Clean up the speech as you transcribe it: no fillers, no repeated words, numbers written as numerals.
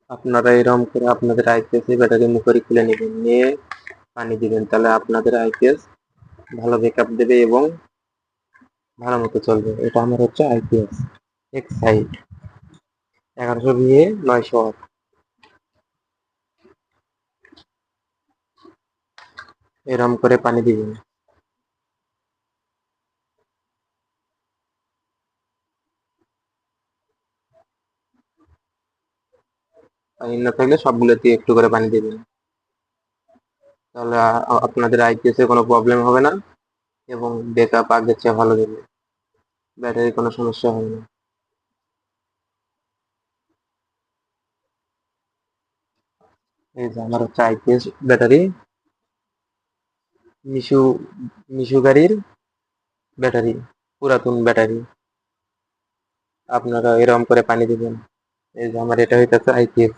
আপনারা এরকম করে আপনাদের আইপিএস ব্যাটারি মুখরি খুলে নেবেন, নিয়ে পানি দিবেন, তাহলে আপনাদের আইপিএস ভালো ব্যাকআপ দেবে এবং ভালো মতো চলবে। এটা আমার হচ্ছে আইপিএস এক্সাইড 1100 ভিএ 900 ওয়াট। এরকম করে পানি দিবেন। পানি না থাকলে সবগুলোতে একটু করে পানি দিবেন, তাহলে আপনাদের আইপিএস এ কোনো প্রবলেম হবে না এবং ব্যাকআপ আগের চেয়ে ভালো দেবে, ব্যাটারির কোনো সমস্যা হবে না। এই যে আমার হচ্ছে আইপিএস ব্যাটারি, মিশু মিশু গাড়ির ব্যাটারি, পুরাতন ব্যাটারি। আপনারা এরকম করে পানি দিবেন। এই যে আমার এটা হইতেছে আইপিএস।